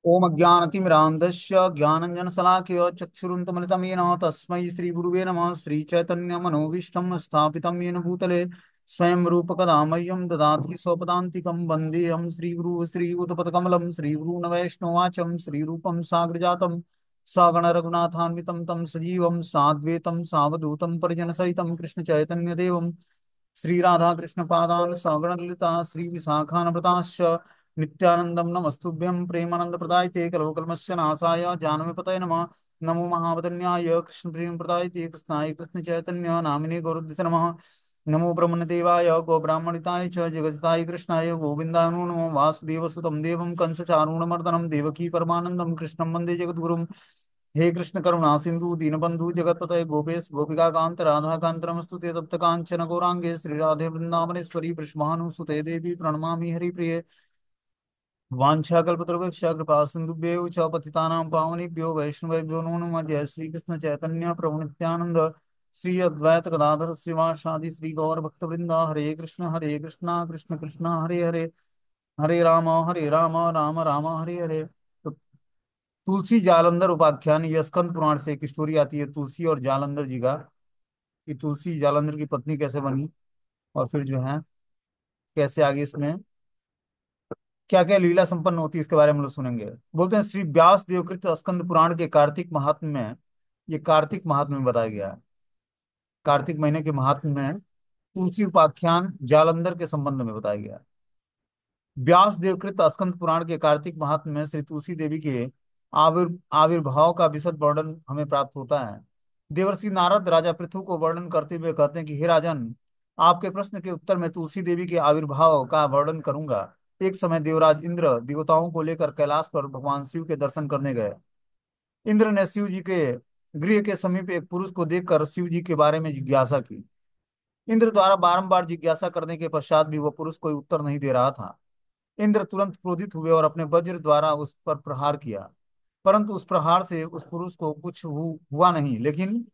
ओम अज्ञानतिमिरान्धस्य ज्ञानञ्जनशलाकया चक्षुरुन्मिलितं येन तस्मै श्रीगुरुवे नमः। श्रीचैतन्यमनोभीष्टं स्थापितं येन भूतले स्वयं रूपकदा मह्यं ददाति स्वपदान्तिकं। वन्देऽहं श्रीगुरुः श्रीयुतपदकमलं श्रीगुरून् वैष्णवाचं श्रीरूपं साग्रजातं सगणरघुनाथान्वितं तं सजीवं साद्वैतं सावधूतं परिजनसहितं कृष्णचैतन्यदेवं श्रीराधाकृष्णपादान् सगणललिता श्रीविशाखान्विताश्च नित्यानंदम नमस्तुभ्यं प्रेमानंद प्रदायते कलवकल्मस्य नाशाय जानवे पतये नमः। नमो महावदन्याय कृष्ण प्रेम प्रदायते कृष्णाय कृष्ण चैतन्य नामिने गौरद्विष नमः। नमो ब्रह्मण्यदेवाय गो ब्राह्मणिताय च जगताय कृष्णाय गोविन्दाय नमो वासुदेव सुतं देवं कंस चारूणमर्दनं देवकी परमानंदं कृष्णं वन्दे जगद्गुरुं। हे कृष्ण करुणा सिंधु दीनबंधु जगतपतये गोपेश गोपिका कांत राधा कांत नमस्तुते तप्त कांचन गौरांगे श्री राधे वृंदावनेश्वरी वृषभानुसुते देवी प्रणमामि हरिप्रिये। वाञ्छाकल्पतरुभ्यश्च कृपा सिन्धुभ्यो च पतितानां पावनेभ्यो वैष्णवेभ्यो नमो नमः। जय श्री कृष्ण चैतन्य प्रभु नित्यानंद श्री अद्वैत गदाधर श्रीवासादि श्री गौर भक्तवृंद। हरे कृष्णा कृष्ण कृष्णा हरे हरे, हरे राम राम राम हरे हरे। तो तुलसी जालंधर उपाख्यान, यह स्कंद पुराण से एक स्टोरी आती है तुलसी और जालंधर जी का, कि तुलसी जालंधर की पत्नी कैसे बनी, और फिर जो है कैसे आगे इसमें क्या क्या लीला संपन्न होती है, इसके बारे में हम लोग सुनेंगे। बोलते हैं श्री व्यास देवकृत स्कंद पुराण के कार्तिक महात्म्य में, ये कार्तिक महात्म्य में बताया गया है। कार्तिक महीने के महात्म्य में तुलसी उपाख्यान जालंधर के संबंध में बताया गया है। व्यास देवकृत स्कंद पुराण के कार्तिक महात्म्य में श्री तुलसी देवी के आविर्भाव का विशद वर्णन हमें प्राप्त होता है। देवर्षि नारद राजा पृथु को वर्णन करते हुए कहते हैं कि हे राजन, आपके प्रश्न के उत्तर में तुलसी देवी के आविर्भाव का वर्णन करूंगा। एक समय देवराज इंद्र देवताओं को लेकर कैलाश पर भगवान शिव के दर्शन करने गए। इंद्र ने शिव जी के गृह के समीप एक पुरुष को देखकर शिव जी के बारे में जिज्ञासा की। इंद्र द्वारा बारंबार जिज्ञासा करने के पश्चात भी वह पुरुष कोई उत्तर नहीं दे रहा था। इंद्र तुरंत क्रोधित हुए और अपने वज्र द्वारा उस पर प्रहार किया, परंतु उस प्रहार से उस पुरुष को कुछ हुआ नहीं, लेकिन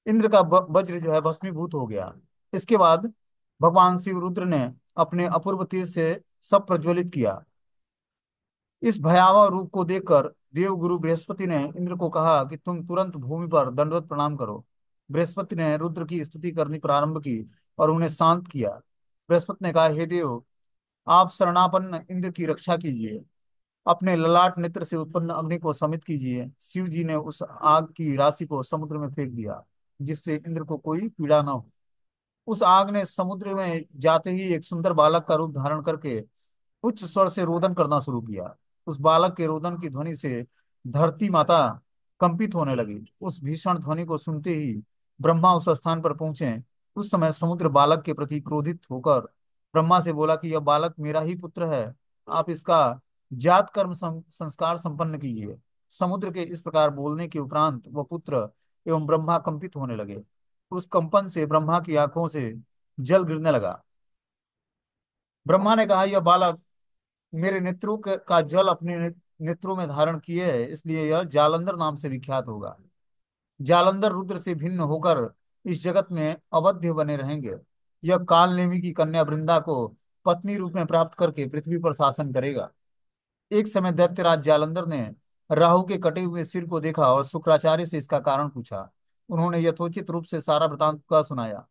इंद्र का वज्र जो है भस्मीभूत हो गया। इसके बाद भगवान शिव रुद्र ने अपने अपूर्व तेज से सब प्रज्वलित किया। इस भयावह रूप को देखकर देव गुरु बृहस्पति ने इंद्र को कहा कि तुम तुरंत भूमि पर दंडवत प्रणाम करो। बृहस्पति ने रुद्र की स्तुति करनी प्रारंभ की और उन्हें शांत किया। बृहस्पति ने कहा, हे देव, आप शरणापन्न इंद्र की रक्षा कीजिए, अपने ललाट नेत्र से उत्पन्न अग्नि को शमित कीजिए। शिव जी ने उस आग की राशि को समुद्र में फेंक दिया, जिससे इंद्र को कोई पीड़ा न हो। उस आग ने समुद्र में जाते ही एक सुंदर बालक का रूप धारण करके उच्च स्वर से रोदन करना शुरू किया। उस बालक के रोदन की ध्वनि से धरती माता कंपित होने लगी। उस भीषण ध्वनि को सुनते ही ब्रह्मा उस स्थान पर पहुंचे। उस समय समुद्र बालक के प्रति क्रोधित होकर ब्रह्मा से बोला कि यह बालक मेरा ही पुत्र है, आप इसका जात कर्म संस्कार संपन्न कीजिए। समुद्र के इस प्रकार बोलने के उपरांत वह पुत्र एवं ब्रह्मा कंपित होने लगे। उस कंपन से ब्रह्मा की आंखों से जल गिरने लगा। ब्रह्मा ने कहा, यह बालक मेरे नेत्रों का जल अपने नेत्रों में धारण किए है, इसलिए यह जालंधर नाम से विख्यात होगा। जालंधर रुद्र से भिन्न होकर इस जगत में अवध्य बने रहेंगे। यह काल नेमी की कन्या वृंदा को पत्नी रूप में प्राप्त करके पृथ्वी पर शासन करेगा। एक समय दैत्यराज जालंधर ने राहु के कटे हुए सिर को देखा और शुक्राचार्य से इसका कारण पूछा। उन्होंने यथोचित रूप से सारा वृतांत का सुनाया।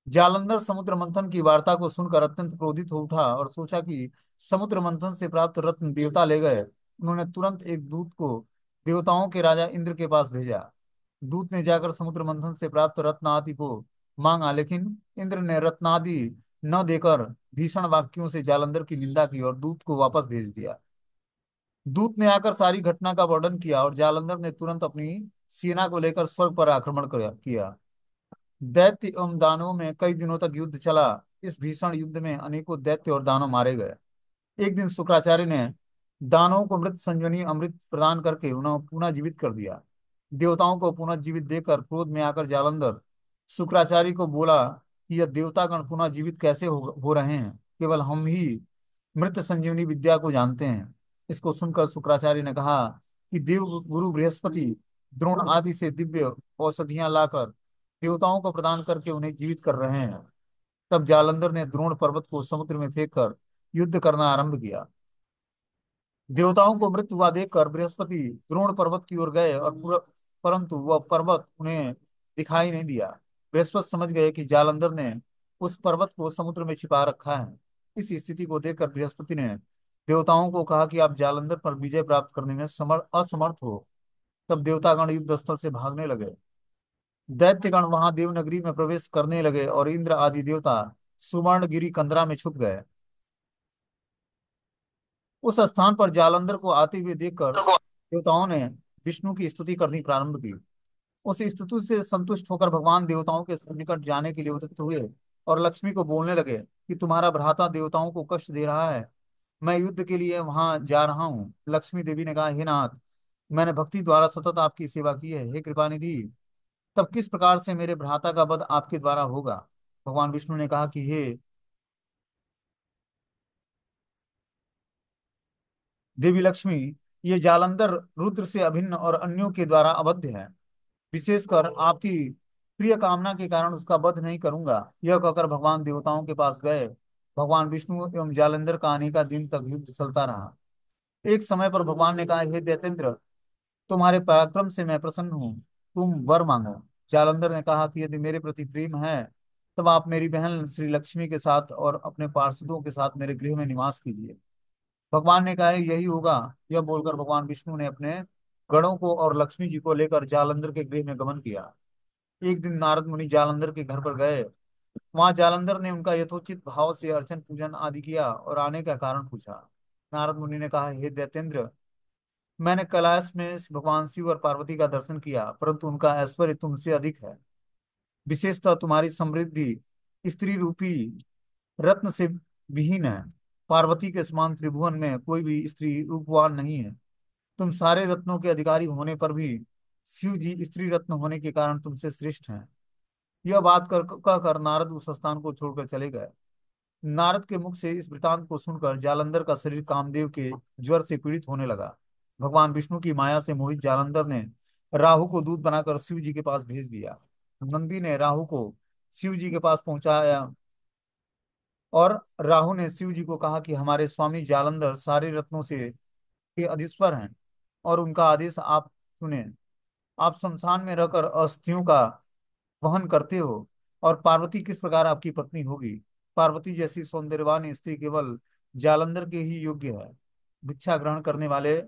जालंधर समुद्र मंथन की वार्ता को सुनकर अत्यंत क्रोधित हो उठा और सोचा कि समुद्र मंथन से प्राप्त रत्न देवता ले गए। उन्होंने तुरंत एक दूत को देवताओं के राजा इंद्र के पास भेजा। दूत ने जाकर समुद्र मंथन से प्राप्त रत्न आदि को मांगा, लेकिन इंद्र ने रत्न आदि न देकर भीषण वाक्यों से जालंधर की निंदा की और दूत को वापस भेज दिया। दूत ने आकर सारी घटना का वर्णन किया और जालंधर ने तुरंत अपनी सेना को लेकर स्वर्ग पर आक्रमण किया। दैत्य एवं दानवों में कई दिनों तक युद्ध चला। इस भीषण युद्ध में अनेकों दैत्य और दानव मारे गए। एक दिन शुक्राचार्य ने दानवों को मृत संजीवनी अमृत प्रदान करके उन्हें पुनः जीवित कर दिया। देवताओं को पुनः जीवित देकर क्रोध में आकर जालंधर शुक्राचार्य को बोला कि यह देवतागण पुनः जीवित कैसे हो रहे हैं, केवल हम ही मृत संजीवनी विद्या को जानते हैं। इसको सुनकर शुक्राचार्य ने कहा कि देव गुरु बृहस्पति द्रोण आदि से दिव्य औषधियां लाकर देवताओं को प्रदान करके उन्हें जीवित कर रहे हैं। तब जालंधर ने द्रोण पर्वत को समुद्र में फेंक कर युद्ध करना आरंभ किया। देवताओं को मृत्यु हुआ देखकर बृहस्पति द्रोण पर्वत की ओर गए और परंतु वह पर्वत उन्हें दिखाई नहीं दिया। बृहस्पति समझ गए कि जालंधर ने उस पर्वत को समुद्र में छिपा रखा है। इस स्थिति को देखकर बृहस्पति ने देवताओं को कहा कि आप जालंधर पर विजय प्राप्त करने में असमर्थ हो। तब देवतागण युद्ध स्थल से भागने लगे। दैत्यगण वहां देवनगरी में प्रवेश करने लगे और इंद्र आदि देवता सुवर्णगिरी कंदरा में छुप गए। उस स्थान पर जालंधर को आते हुए देखकर देवताओं ने विष्णु की स्तुति करनी प्रारंभ की। उस स्तुति से संतुष्ट होकर भगवान देवताओं के निकट जाने के लिए उद्यत हुए और लक्ष्मी को बोलने लगे कि तुम्हारा भ्राता देवताओं को कष्ट दे रहा है, मैं युद्ध के लिए वहां जा रहा हूँ। लक्ष्मी देवी ने कहा, हे नाथ, मैंने भक्ति द्वारा सतत आपकी सेवा की है, हे कृपा निधि, तब किस प्रकार से मेरे भ्राता का वध आपके द्वारा होगा। भगवान विष्णु ने कहा कि हे देवी लक्ष्मी, ये जालंधर रुद्र से अभिन्न और अन्यों के द्वारा अवध्य है। विशेषकर आपकी प्रिय कामना के कारण उसका वध नहीं करूंगा। यह कहकर भगवान देवताओं के पास गए। भगवान विष्णु एवं जालंधर का अनेका दिन तक युद्ध चलता रहा। एक समय पर भगवान ने कहा, हे दैतेंद्र, तुम्हारे पराक्रम से मैं प्रसन्न हूँ, तुम वर मांगो। जालंधर ने कहा कि यदि मेरे प्रति प्रेम है तब आप मेरी बहन श्री लक्ष्मी के साथ और अपने पार्षदों के साथ मेरे गृह में निवास कीजिए। भगवान ने कहा, यही होगा। यह बोलकर भगवान विष्णु ने अपने गणों को और लक्ष्मी जी को लेकर जालंधर के गृह में गमन किया। एक दिन नारद मुनि जालंधर के घर पर गए। वहां जालंधर ने उनका यथोचित भाव से अर्चन पूजन आदि किया और आने का कारण पूछा। नारद मुनि ने कहा, हे दैतेंद्र, मैंने कैलाश में भगवान शिव और पार्वती का दर्शन किया, परंतु उनका ऐश्वर्य तुमसे अधिक है। विशेषतः तुम्हारी समृद्धि स्त्री रूपी रत्न से विहीन है। पार्वती के समान त्रिभुवन में कोई भी स्त्री रूपवान नहीं है। तुम सारे रत्नों के अधिकारी होने पर भी शिव जी स्त्री रत्न होने के कारण तुमसे श्रेष्ठ हैं। यह बात कहकर नारद उस स्थान को छोड़कर चले गए। नारद के मुख से इस वृतांत को सुनकर जालंधर का शरीर कामदेव के ज्वर से पीड़ित होने लगा। भगवान विष्णु की माया से मोहित जालंधर ने राहु को दूत बनाकर शिव जी के पास भेज दिया। नंदी ने राहु को शिव जी के पास पहुंचाया और राहु ने शिव जी को कहा कि हमारे स्वामी जालंधर सारे रत्नों से के अधीश्वर हैं और उनका आदेश आप सुने। आप शमशान में रहकर अस्थियों का वहन करते हो और पार्वती किस प्रकार आपकी पत्नी होगी। पार्वती जैसी सौंदर्यवान स्त्री केवल जालंधर के ही योग्य है। भिक्षा ग्रहण करने वाले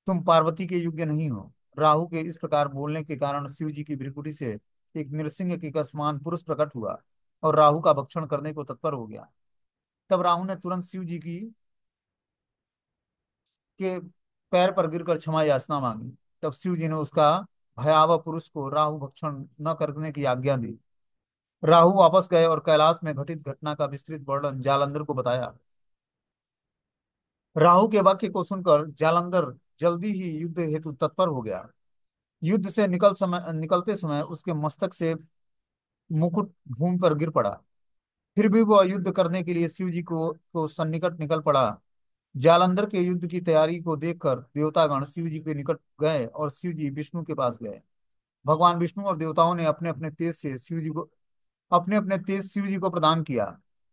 तुम पार्वती के योग्य नहीं हो। राहु के इस प्रकार बोलने के कारण शिव जी की भ्रिकुटी से एक नृसिंह के समान पुरुष प्रकट हुआ और राहु का भक्षण करने को तत्पर हो गया। तब राहु ने तुरंत शिव जी की के पैर पर गिरकर क्षमा याचना मांगी। तब शिव जी ने उसका भयावह पुरुष को राहु भक्षण न करने की आज्ञा दी। राहु वापस गए और कैलाश में घटित घटना का विस्तृत वर्णन जालंधर को बताया। राहु के वाक्य को सुनकर जालंधर जल्दी ही युद्ध हेतु तत्पर हो गया। युद्ध से निकलते समय उसके मस्तक से मुकुट भूमि पर गिर पड़ा। फिर भी वह युद्ध करने के लिए शिव जी को सन्निकट निकल पड़ा। जालंधर के युद्ध की तैयारी को देखकर देवतागण शिव जी के निकट गए और शिव जी विष्णु के पास गए। भगवान विष्णु और देवताओं ने अपने अपने तेज शिव जी को प्रदान किया।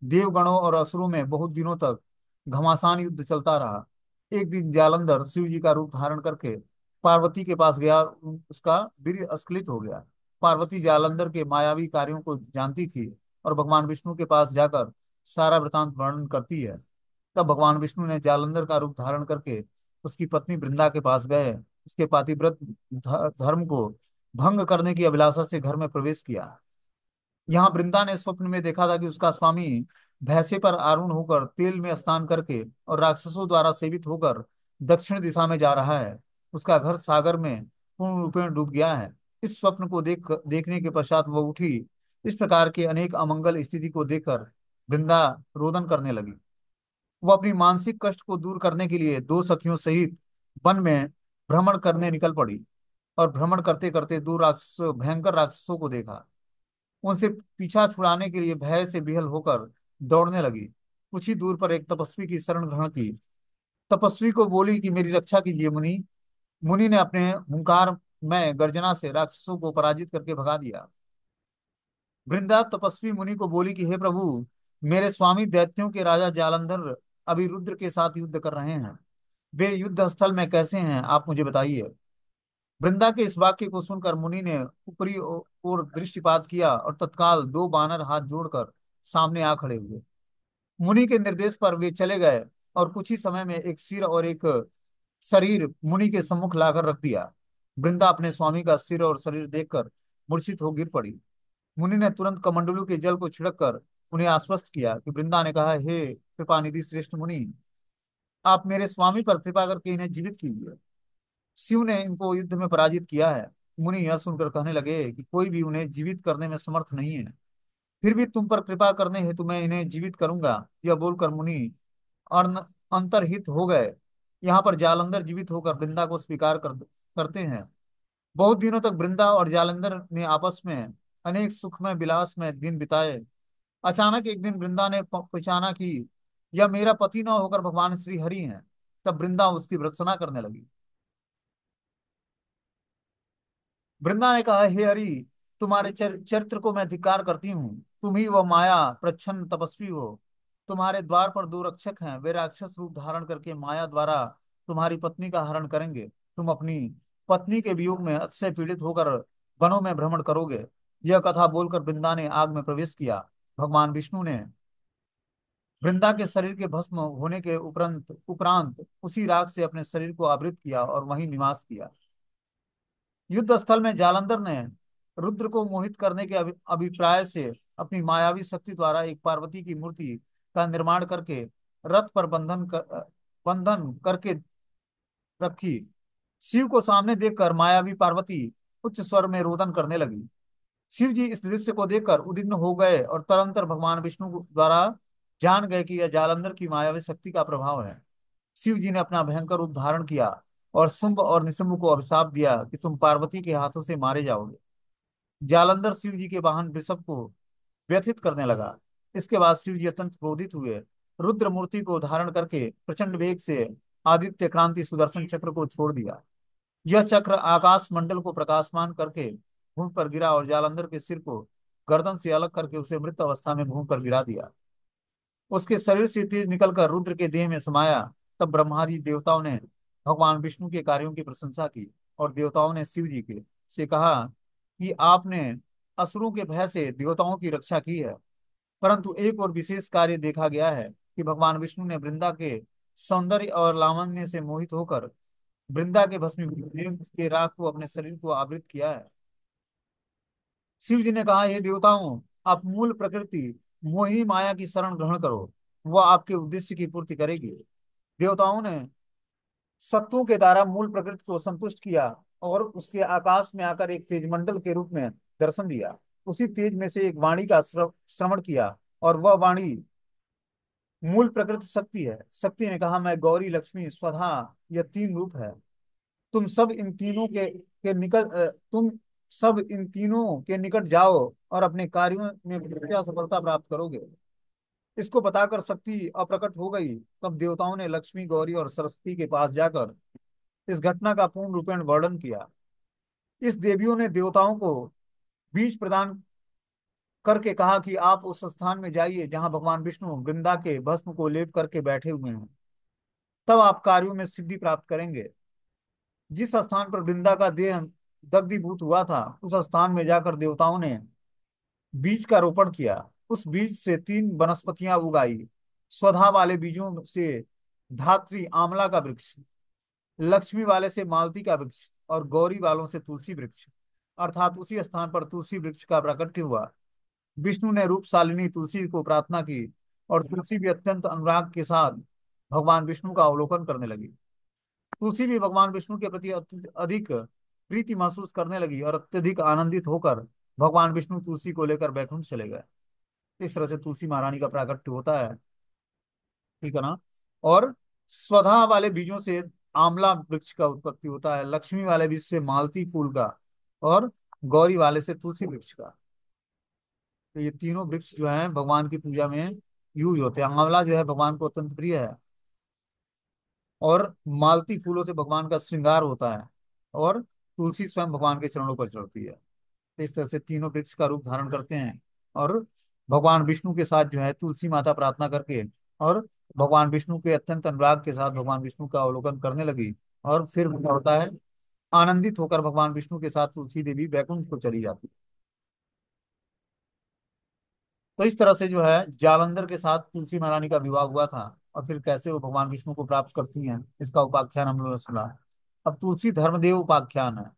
देवगणों और असुरों में बहुत दिनों तक घमासान युद्ध चलता रहा। एक दिन जालंधर शिव जी का रूप धारण करके पार्वती के पास गया और उसका वीर्य अस्खलित हो गया। पार्वती जालंधर के मायावी कार्यों को जानती थी और भगवान विष्णु के पास जाकर सारा वृतांत वर्णन करती है। तब भगवान विष्णु ने जालंधर का रूप धारण करके उसकी पत्नी वृंदा के पास गए। उसके पातिव्रत धर्म को भंग करने की अभिलाषा से घर में प्रवेश किया। यहाँ वृंदा ने स्वप्न में देखा था कि उसका स्वामी भैंसे पर आरूढ़ होकर तेल में स्नान करके और राक्षसों द्वारा सेवित होकर दक्षिण दिशा में जा रहा है। उसका घर सागर में पूर्ण रूपेण डूब गया है। इस स्वप्न को देखने के पश्चात वह उठी। इस प्रकार के अनेक अमंगल स्थिति को देखकर वृंदा रोदन करने लगी। वो अपनी मानसिक कष्ट को दूर करने के लिए दो सखियों सहित वन में भ्रमण करने निकल पड़ी और भ्रमण करते करते दो भयंकर राक्षसों को देखा। उनसे पीछा छुड़ाने के लिए भय से विहल होकर दौड़ने लगी। कुछ ही दूर पर एक तपस्वी की शरण ग्रहण की। तपस्वी को बोली कि मेरी रक्षा कीजिए मुनि। मुनि ने अपने हुंकार में गर्जना से राक्षसों को पराजित करके भगा दिया। वृंदा तपस्वी मुनि को बोली कि हे प्रभु, मेरे स्वामी दैत्यों के राजा जालंधर अभी रुद्र के साथ युद्ध कर रहे हैं। वे युद्ध स्थल में कैसे हैं, आप मुझे बताइए। वृंदा के इस वाक्य को सुनकर मुनि ने ऊपरी ओर दृष्टिपात किया और तत्काल दो बानर हाथ जोड़कर सामने आ खड़े हुए। मुनि के निर्देश पर वे चले गए और कुछ ही समय में एक सिर और एक शरीर मुनि के सम्मुख लाकर रख दिया। वृंदा अपने स्वामी का सिर और शरीर देखकर मूर्छित हो गिर पड़ी। मुनि ने तुरंत कमंडलू के जल को छिड़क कर उन्हें आश्वस्त किया कि वृंदा ने कहा, हे कृपा निधि श्रेष्ठ मुनि, आप मेरे स्वामी पर कृपा करके इन्हें जीवित कीजिए। शिव ने इनको युद्ध में पराजित किया है। मुनि यह सुनकर कहने लगे कि कोई भी उन्हें जीवित करने में समर्थ नहीं है, फिर भी तुम पर कृपा करने हेतु मैं इन्हें जीवित करूंगा। यह बोलकर मुनि अर्ण अंतर्हित हो गए। यहाँ पर जालंधर जीवित होकर वृंदा को स्वीकार करते हैं। बहुत दिनों तक वृंदा और जालंधर ने आपस में अनेक सुखमय विलास में दिन बिताए। अचानक एक दिन वृंदा ने पहचाना कि यह मेरा पति न होकर भगवान श्री हरि हैं। तब वृंदा उसकी भर्त्सना करने लगी। वृंदा ने कहा, हे हरि, तुम्हारे चरित्र को मैं धिक्कार करती हूँ। तुम ही वह माया प्रच्छन्न तपस्वी हो। तुम्हारे द्वार पर दो रक्षक हैं, वे राक्षस रूप धारण करके माया द्वारा तुम्हारी पत्नी का हरण करेंगे। तुम अपनी पत्नी के वियोग में अतिशय पीड़ित होकर वनों में भ्रमण करोगे। यह कथा बोलकर वृंदा ने आग में प्रवेश किया। भगवान विष्णु ने वृंदा के शरीर के भस्म होने के उपरांत उपरांत उसी राग से अपने शरीर को आवृत किया और वहीं निवास किया। युद्ध स्थल में जालंधर ने रुद्र को मोहित करने के अभिप्राय से अपनी मायावी शक्ति द्वारा एक पार्वती की मूर्ति का निर्माण करके रथ पर बंधन करके रखी। शिव को सामने देखकर मायावी पार्वती उच्च स्वर में रोदन करने लगी। शिव जी इस दृश्य को देखकर उद्विग्न हो गए और तरंतर भगवान विष्णु द्वारा जान गए कि यह जालंधर की मायावी शक्ति का प्रभाव है। शिव जी ने अपना भयंकर रूप धारण किया और शुंभ और निशुंभ को अभिशाप दिया कि तुम पार्वती के हाथों से मारे जाओगे। जालंधर शिव जी के वाहन वृषभ को व्यथित करने लगा। इसके बाद शिव जी अत्यंत क्रोधित हुए। रुद्र मूर्ति को धारण करके प्रचंड वेग से आदित्य क्रांति सुदर्शन चक्र को छोड़ दिया। यह चक्र आकाश मंडल को प्रकाशमान करके भूमि पर गिरा और जालंधर के सिर को गर्दन से अलग करके उसे मृत अवस्था में भूमि पर गिरा दिया। उसके शरीर से तेज निकलकर रुद्र के देह में समाया। तब ब्रह्मादि देवताओं ने भगवान विष्णु के कार्यों की प्रशंसा की और देवताओं ने शिव जी के से कहा कि आपने असुरों के भय से देवताओं की रक्षा की है। परंतु एक और विशेष कार्य देखा गया है कि भगवान विष्णु ने वृंदा के सौंदर्य और लावण्य से मोहित होकर वृंदा के भस्मीभूत देह के राख को अपने शरीर को आवृत किया है। शिव जी ने कहा, हे देवताओं, आप मूल प्रकृति मोहिनी माया की शरण ग्रहण करो, वह आपके उद्देश्य की पूर्ति करेगी। देवताओं ने सत्वों के द्वारा मूल प्रकृति को संतुष्ट किया और उसके आकाश में आकर एक तेजमंडल के रूप में दर्शन दिया। उसी तेज में से एक वाणी का श्रवण किया और वह वाणी मूल प्रकृति शक्ति है। शक्ति ने कहा, मैं गौरी लक्ष्मी स्वधा, यह तीन रूप है। तुम सब इन तीनों तुम सब इन तीनों के निकट जाओ और अपने कार्यों में क्या सफलता प्राप्त करोगे। इसको बताकर शक्ति अप्रकट हो गई। तब देवताओं ने लक्ष्मी, गौरी और सरस्वती के पास जाकर इस घटना का पूर्ण रूपेण वर्णन किया। इस देवियों ने देवताओं को बीज प्रदान करके कहा कि आप उस स्थान में जाइए जहां भगवान विष्णु वृंदा के भस्म को लेप करके बैठे हुए हैं। तब आप कार्यों में सिद्धि प्राप्त करेंगे। जिस स्थान पर वृंदा का देह दग्धीभूत हुआ था, उस स्थान में जाकर देवताओं ने बीज का रोपण किया। उस बीज से तीन वनस्पतियां उगाई। स्वधा वाले बीजों से धात्री आंवला का वृक्ष, लक्ष्मी वाले से मालती का वृक्ष और गौरी वालों से तुलसी वृक्ष। अर्थात उसी स्थान पर तुलसी वृक्ष का प्राकट्य हुआ। विष्णु ने रूपशालिनी तुलसी को प्रार्थना की और तुलसी भी अत्यंत अनुराग के साथ भगवान विष्णु का अवलोकन करने लगी। तुलसी भी भगवान विष्णु के प्रति अधिक प्रीति महसूस करने लगी और अत्यधिक आनंदित होकर भगवान विष्णु तुलसी को लेकर बैकुंठ चले गए। इस तरह से तुलसी महारानी का प्राकट्य होता है। ठीक है ना। और स्वधा वाले बीजों से आंवला वृक्ष का उत्पत्ति होता है, लक्ष्मी वाले बीज से मालती फूल का और गौरी वाले से तुलसी वृक्ष का। तो ये तीनों वृक्ष जो हैं भगवान की पूजा में यूज होते हैं। आंवला जो है भगवान को अत्यंत प्रिय है और मालती फूलों से भगवान का श्रृंगार होता है और तुलसी स्वयं भगवान के चरणों पर चढ़ती है। तो इस तरह से तीनों वृक्ष का रूप धारण करते हैं और भगवान विष्णु के साथ जो है तुलसी माता प्रार्थना करके और भगवान विष्णु के अत्यंत अनुराग के साथ भगवान विष्णु का अवलोकन करने लगी। और फिर क्या होता है, आनंदित होकर भगवान विष्णु के साथ तुलसी देवी बैकुंठ को चली जाती। तो इस तरह से जो है जालंधर के साथ तुलसी महारानी का विवाह हुआ था। और फिर कैसे वो भगवान विष्णु को प्राप्त करती हैं, इसका उपाख्यान हम लोगों ने सुना। अब तुलसी धर्मदेव उपाख्यान है।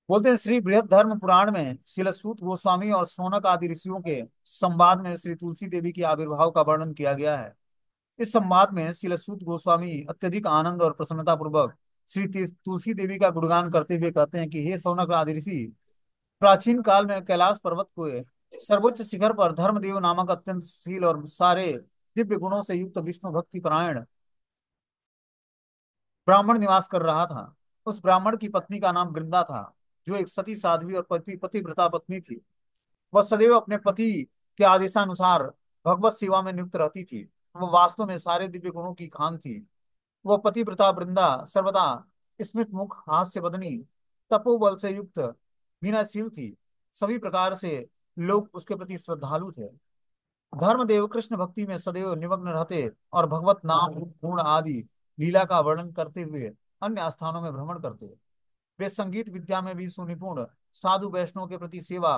बोलते हैं श्री बृहद धर्म पुराण में शिलसूत गोस्वामी और शौनक आदि ऋषियों के संवाद में श्री तुलसी देवी के आविर्भाव का वर्णन किया गया है। इस संवाद में शिलसूत गोस्वामी अत्यधिक आनंद और प्रसन्नता पूर्वक श्री तुलसी देवी का गुणगान करते हुए कहते हैं कि हे शौनक आदि ऋषि, प्राचीन काल में कैलाश पर्वत के सर्वोच्च शिखर पर धर्मदेव नामक अत्यंत सुशील और सारे दिव्य गुणों से युक्त विष्णु भक्ति परायण ब्राह्मण निवास कर रहा था। उस ब्राह्मण की पत्नी का नाम वृंदा था, जो एक सती साध्वी और पतिव्रता पत्नी थी। वह सदैव अपने पति के आदेशानुसार भगवत सेवा में नियुक्त रहती थी। वह वास्तव में सारे दिव्य गुणों की खान थी। वह पतिव्रता वृंदा सर्वदा स्मित मुख, हास्य बदनी, तपोबल से युक्त, विनयशील थी। सभी प्रकार से लोग उसके प्रति श्रद्धालु थे। धर्मदेव कृष्ण भक्ति में सदैव निमग्न रहते और भगवत नाम गुण आदि लीला का वर्णन करते हुए अन्य स्थानों में भ्रमण करते। वे संगीत विद्या में भी सुनिपुण, साधु वैष्णव के प्रति सेवा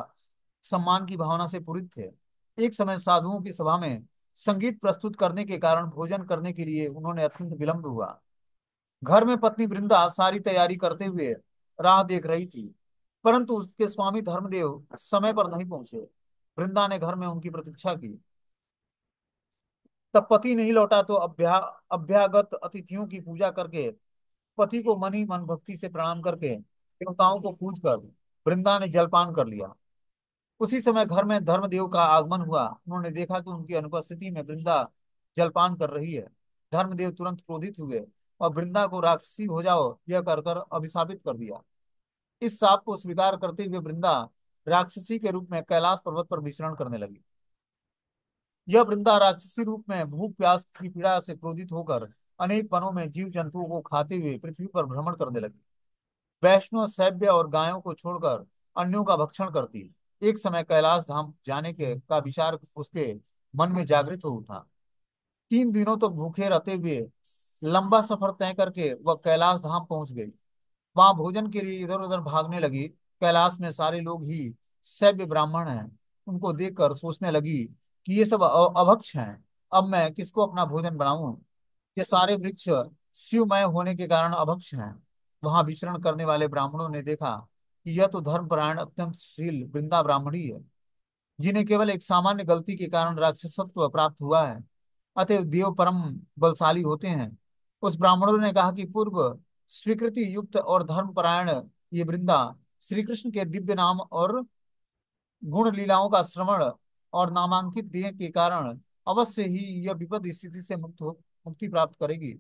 सम्मान की भावना से पूरित थे। एक समय साधुओं की सभा में संगीत प्रस्तुत करने के कारण भोजन करने के लिए उन्होंने अत्यंत विलंब हुआ। घर में पत्नी वृंदा सारी तैयारी करते हुए राह देख रही थी, परंतु उसके स्वामी धर्मदेव समय पर नहीं पहुंचे। वृंदा ने घर में उनकी प्रतीक्षा की। तब पति नहीं लौटा तो अभ्यागत अतिथियों की पूजा करके, पति को मन ही मन भक्ति से प्रणाम करके, देवताओं को पूज कर वृंदा ने जलपान कर लिया। उसी समय घर में धर्मदेव का आगमन हुआ। उन्होंने देखा कि उनकी अनुपस्थिति में वृंदा जलपान कर रही है। धर्मदेव तुरंत क्रोधित हुए और वृंदा को राक्षसी हो जाओ यह कर कर अभिशापित कर दिया। इस शाप को स्वीकार करते हुए वृंदा राक्षसी के रूप में कैलाश पर्वत पर विचरण करने लगी। यह वृंदा राक्षसी रूप में भूख प्यास की पीड़ा से क्रोधित होकर अनेक वनों में जीव जंतुओं को खाते हुए पृथ्वी पर भ्रमण करने लगी। वैष्णव सैव्य और गायों को छोड़कर अन्यों का भक्षण करती। एक समय कैलाश धाम जाने के का विचार उसके मन में जागृत हो उठा। 3 दिनों तक भूखे रहते हुए लंबा सफर तय करके वह कैलाश धाम पहुंच गई। वहां भोजन के लिए इधर उधर भागने लगी। कैलाश में सारे लोग ही सभ्य ब्राह्मण हैं। उनको देखकर सोचने लगी कि ये सब अभक्ष हैं। अब मैं किसको अपना भोजन बनाऊं। ये सारे वृक्ष शिवमय होने के कारण अभक्ष हैं। वहां विचरण करने वाले ब्राह्मणों ने देखा कि यह तो धर्मपरायण अत्यंत सुशील वृंदा ब्राह्मणी है, जिन्हें केवल एक सामान्य गलती के कारण राक्षसत्व प्राप्त हुआ है। अतएव देव परम बलशाली होते हैं। उस ब्राह्मणों ने कहा कि पूर्व स्वीकृति युक्त और धर्मपरायण ये वृंदा श्री कृष्ण के दिव्य नाम और गुण लीलाओं का श्रवण और नामांकित देह के कारण अवश्य ही यह विपद स्थिति से मुक्ति प्राप्त करेगी।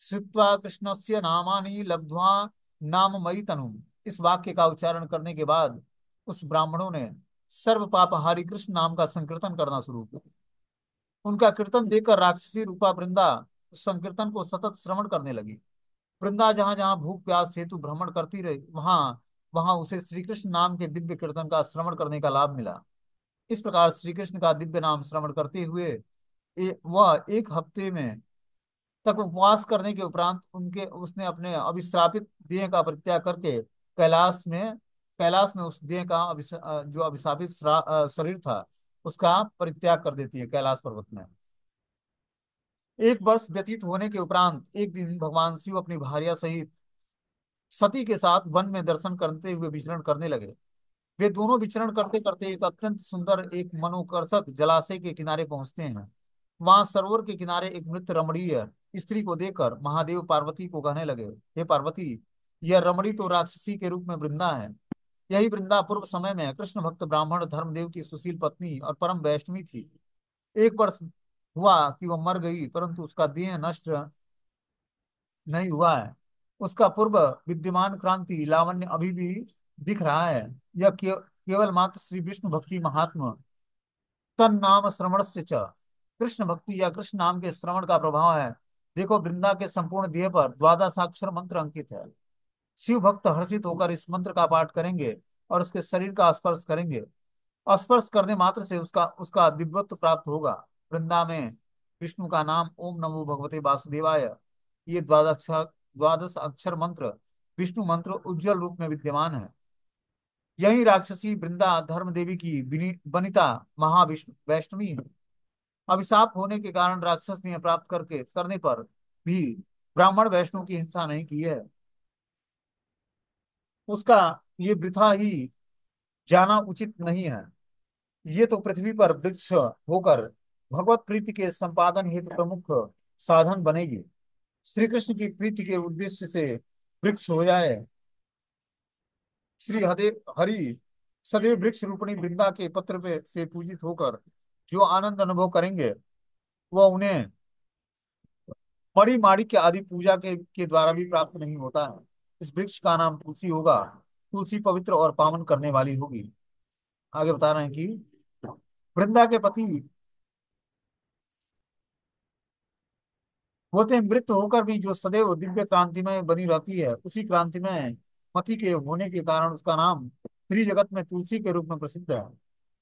श्रुत्वा कृष्णस्य नामानि लब्ध्वा नाममयि तनु। इस वाक्य का उच्चारण करने के बाद उस ब्राह्मणों ने सर्व पापहारी कृष्ण नाम का संकीर्तन करना शुरू किया। उनका कीर्तन देखकर राक्षसी रूपा वृंदा उस संकीर्तन को सतत श्रवण करने लगी। वृंदा जहां जहां भूख प्यास हेतु भ्रमण करती रही, वहां वहां उसे श्री कृष्ण नाम के दिव्य कीर्तन का श्रवण करने का लाभ मिला। इस प्रकार श्री कृष्ण का दिव्य नाम श्रवण करते हुए वह 1 हफ्ते में तक उपवास करने के उपरांत उनके उसने अपने अभिश्रापित देह का परित्याग करके कैलाश में उस देह का जो अभिशापित शरीर था उसका परित्याग कर देती है कैलाश पर्वत में। 1 वर्ष व्यतीत होने के उपरांत एक दिन भगवान शिव अपनी भार्या सहित सती के साथ वन में दर्शन करते हुए विचरण करने लगे। वे दोनों विचरण करते करते एक अत्यंत सुंदर एक मनोकर्षक जलाशय के किनारे पहुंचते हैं। वहां सरोवर के किनारे एक मृत रमणीय स्त्री को देखकर महादेव पार्वती को कहने लगे, हे पार्वती, यह रमणी तो राक्षसी के रूप में वृंदा है। यही वृंदा पूर्व समय में कृष्ण भक्त ब्राह्मण धर्मदेव की सुशील पत्नी और परम वैष्णवी थी। 1 वर्ष हुआ कि वह मर गई, परंतु उसका देह नष्ट नहीं हुआ है। उसका पूर्व विद्यमान क्रांति लावण्य अभी भी दिख रहा है। यह केवल मात्र श्री विष्णु भक्ति महात्म तन नाम श्रवण से च कृष्ण भक्ति या कृष्ण नाम के श्रवण का प्रभाव है। देखो, वृंदा के संपूर्ण देह पर द्वादशाक्षर मंत्र अंकित है। शिव भक्त हर्षित होकर इस मंत्र का पाठ करेंगे और उसके शरीर का स्पर्श करेंगे। स्पर्श करने मात्र से उसका उसका दिव्यत्व प्राप्त होगा। वृंदा में विष्णु का नाम ओम नमो भगवते वासुदेवाय, ये द्वादश अक्षर मंत्र विष्णु मंत्र उज्जवल रूप में विद्यमान है। यही राक्षसी वृंदा धर्म देवी की वनिता महाविष्णु वैष्णवी है। अभिशाप होने के कारण राक्षस ने प्राप्त करने पर भी ब्राह्मण वैष्णव की हिंसा नहीं की है। उसका ये वृथा ही जाना उचित नहीं है। ये तो पृथ्वी पर वृक्ष होकर भगवत प्रीति के संपादन हेतु प्रमुख साधन बनेगी। श्री कृष्ण की प्रीति के उद्देश्य से वृक्ष हो जाए। श्री हदे हरि सदैव वृक्ष रूपणी वृंदा के पत्र पे से पूजित होकर जो आनंद अनुभव करेंगे, वह उन्हें मणि माणिक्य आदि पूजा के द्वारा भी प्राप्त नहीं होता है। इस वृक्ष का नाम तुलसी होगा। तुलसी पवित्र और पावन करने वाली होगी। आगे बता रहे हैं कि वृंदा के पति होते हैं मृत होकर भी जो सदैव दिव्य क्रांति में बनी रहती है, उसी क्रांति में मति के होने के कारण उसका नाम त्रिजगत में तुलसी के रूप में प्रसिद्ध है।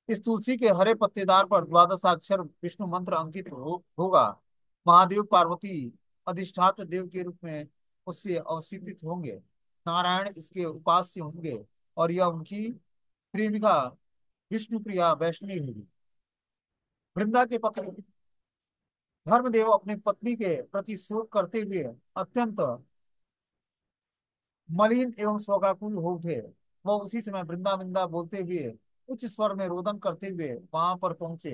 इस तुलसी के हरे पत्तेदार पर द्वादशाक्षर विष्णु मंत्र अंकित होगा। महादेव पार्वती अधिष्ठात्र देव के रूप में उससे अवसित होंगे। नारायण इसके उपास्य होंगे और यह उनकी प्रेमिका विष्णु प्रिया वैष्णवी होगी। वृंदा के पति धर्मदेव अपनी पत्नी के प्रति शोक करते हुए अत्यंत मलिन एवं शोकाकुल हो उठे। वह उसी समय वृंदा वृंदा बोलते हुए उच्च स्वर में रोदन करते हुए वहां पर पहुंचे।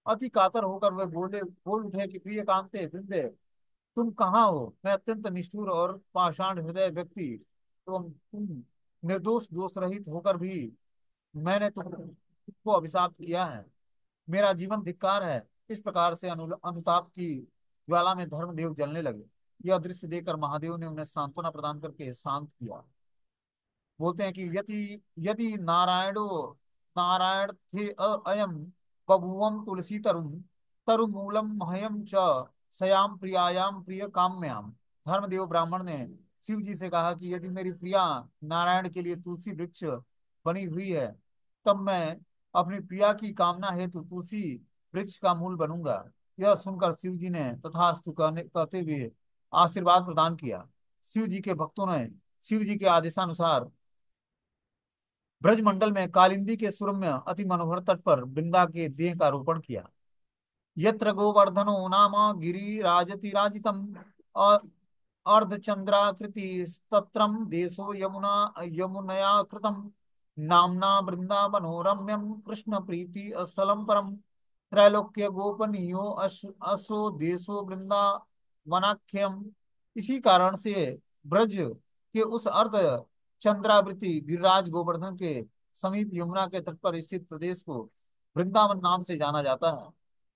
अति कातर होकर वे बोल उठे कि प्रिय कांते वृंदे, तुम कहाँ हो? मैं अत्यंत निष्ठुर और पाषाण हृदय व्यक्ति एवं तुम निर्दोष दोष रहित होकर भी मैंने तुमको अभिशाप किया है। मेरा जीवन धिक्कार है। इस प्रकार से अनुताप की ज्वाला में धर्मदेव जलने लगे। यह दृश्य देखकर महादेव ने उन्हें सांत्वना प्रदान करके शांत किया। बोलते हैं कि यदि यदि नारायणो नारायण थे अयम बभुवम तुलसी तरुमूलम महयम च सयाम प्रियायाम प्रिय काम्याम। धर्मदेव ब्राह्मण ने शिव जी से कहा कि यदि मेरी प्रिया नारायण के लिए तुलसी वृक्ष बनी हुई है, तब मैं अपनी प्रिया की कामना हेतु तुलसी वृक्ष का मूल बनूंगा। यह सुनकर शिव जी ने तथास्तु कहते हुए आशीर्वाद प्रदान किया। शिव जी के भक्तों ने शिव जी के आदेशानुसार ब्रजमंडल में कालिंदी के सुरम्य अति मनोहर तट पर वृंदा के देह का रोपण किया। यत्र गोवर्धनो नाम गिरिराजतिराजितम् अर्धचंद्राकृति स्तत्रम देशो यमुनया कृतम नाम्ना वृंदावनो रम्यम कृष्ण प्रीति स्थलम परम त्रैलोक्य गोपनीयो असो देशो वृंदावनाख्यम। इसी कारण से ब्रज के उस अर्ध चंद्रावृति गिरिराज गोवर्धन के समीप यमुना के तट पर स्थित प्रदेश को वृंदावन नाम से जाना जाता है।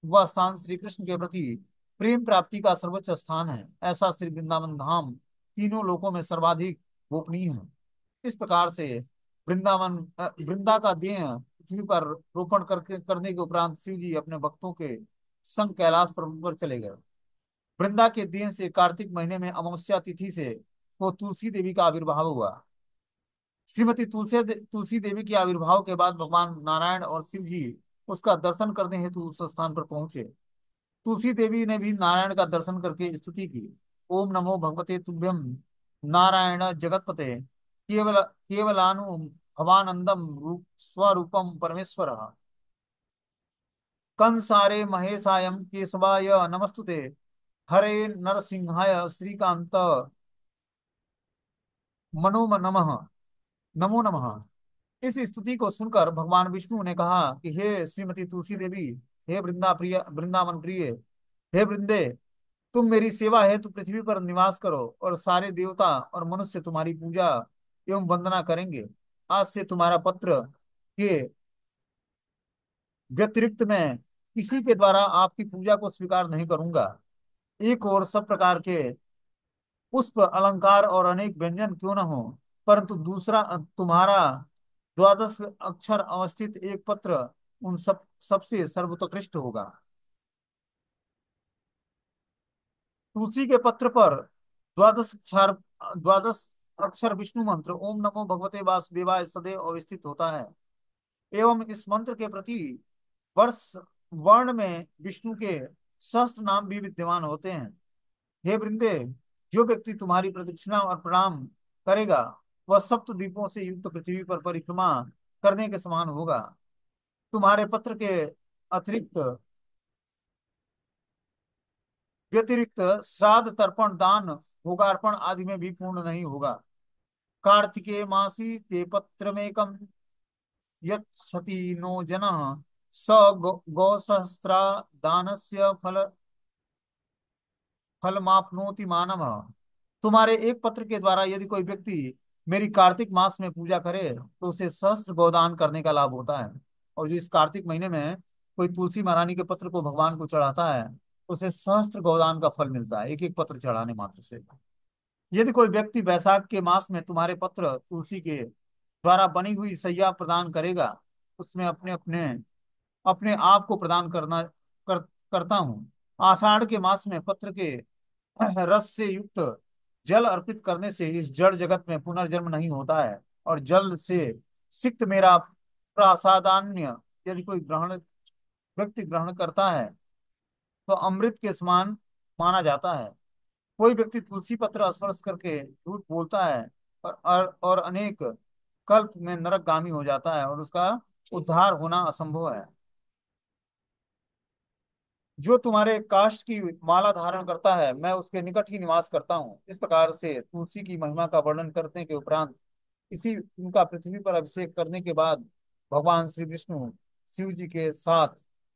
वह स्थान श्री कृष्ण के प्रति प्रेम प्राप्ति का सर्वोच्च स्थान है। ऐसा श्री वृंदावन धाम तीनों लोकों में सर्वाधिक गोपनीय है। इस प्रकार से वृंदा का देह पृथ्वी पर रोपण करने के उपरांत शिव जी अपने भक्तों के संग कैलाश पर्वत पर चले गए। वृंदा के देह से कार्तिक महीने में अमावस्या तिथि से को तुलसी देवी का आविर्भाव हुआ। श्रीमती तुलसी देवी के आविर्भाव के बाद भगवान नारायण और शिव जी उसका दर्शन करने हेतु उस स्थान पर पहुंचे। तुलसी देवी ने भी नारायण का दर्शन करके स्तुति की। ओम नमो भगवते तुभ्यम नारायण जगतपते केवलानु भवानंदम स्वरूपम परमेश्वर कंसारे महेशायम केशवाय नमस्तुते हरे नरसिंहाय श्रीकांत मनो नमः नमो नमः। इस स्तुति को सुनकर भगवान विष्णु ने कहा कि हे श्रीमती तुलसी देवी, हे वृंदावन प्रिय, हे वृंदे, तुम मेरी सेवा हेतु पृथ्वी पर निवास करो और सारे देवता और मनुष्य तुम्हारी पूजा एवं वंदना करेंगे। आज से तुम्हारा पत्र के व्यतिरिक्त मैं किसी के द्वारा आपकी पूजा को स्वीकार नहीं करूंगा। एक और सब प्रकार के पुष्प अलंकार और अनेक व्यंजन क्यों न हो, परंतु दूसरा तुम्हारा द्वादश अक्षर अवस्थित एक पत्र उन सबसे सर्वोत्कृष्ट होगा। तुलसी के पत्र पर द्वादश अक्षर द्वादश अक्षर विष्णु मंत्र ओम नमो भगवते वासुदेवाय सदैव अवस्थित होता है। एवं इस मंत्र के प्रति वर्ष वर्ण में विष्णु के सहस्त्र नाम भी विद्यमान होते हैं। हे वृंदे, जो व्यक्ति तुम्हारी प्रदक्षिणा और प्रणाम करेगा वह सप्त द्वीपों से युक्त पृथ्वी पर परिक्रमा करने के समान होगा। तुम्हारे पत्र के अतिरिक्त व्यतिरिक्त श्राद्ध तर्पण दान भोगार्पण आदि में भी पूर्ण नहीं होगा। कार्तिके मासी ते पत्रमेकं यच्छति नो जनः स गौसहस्रा दानस्य फलमाप्नोति मानव। तुम्हारे एक पत्र के द्वारा यदि कोई व्यक्ति मेरी कार्तिक मास में पूजा करे तो उसे सहस्त्र गोदान करने का लाभ होता है। और जो इस कार्तिक महीने में कोई तुलसी महारानी के पत्र को भगवान को चढ़ाता है उसे सहस्त्र गोदान का फल मिलता है, एक एक पत्र चढ़ाने मात्र से। यदि कोई व्यक्ति वैशाख के मास में तुम्हारे पत्र तुलसी के द्वारा बनी हुई सैया प्रदान करेगा, उसमें अपने अपने अपने आप को प्रदान करता हूँ। आषाढ़ के मास में पत्र के रस से युक्त जल अर्पित करने से इस जड़ जगत में पुनर्जन्म नहीं होता है। और जल से सिक्त मेरा प्रसादान्य यदि कोई व्यक्ति ग्रहण करता है तो अमृत के समान माना जाता है। कोई व्यक्ति तुलसी पत्र स्पर्श करके झूठ बोलता है और अनेक कल्प में नरकगामी हो जाता है और उसका उद्धार होना असंभव है। जो तुम्हारे काष्ठ की माला धारण करता है मैं उसके निकट ही निवास करता हूँ। इस प्रकार से तुलसी की महिमा का वर्णन करने के उपरांत इसी उनका पृथ्वी पर अभिषेक करने के बाद भगवान श्री विष्णु शिव जी के साथ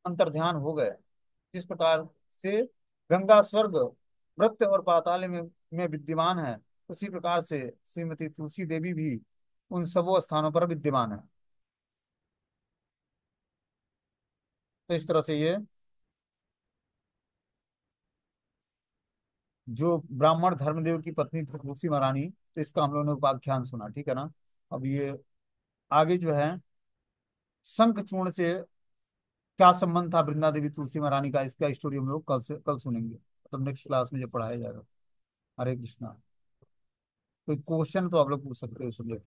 अंतर्ध्यान हो गए। जिस प्रकार से गंगा स्वर्ग मृत्य और पाताल में विद्यमान है, उसी प्रकार से श्रीमती तुलसी देवी भी उन सबों स्थानों पर विद्यमान है। तो इस तरह से ये जो ब्राह्मण धर्मदेव की पत्नी थी तुलसी महारानी, तो इसका हम लोगों ने उपाख्यान सुना, ठीक है ना। अब ये आगे जो है शंख चूर्ण से क्या संबंध था वृंदा देवी तुलसी महारानी का, इसका स्टोरी हम लोग कल सुनेंगे, मतलब नेक्स्ट क्लास में जब पढ़ाया जाएगा। हरे कृष्णा। कोई क्वेश्चन तो आप लोग पूछ सकते हो, सुनिए।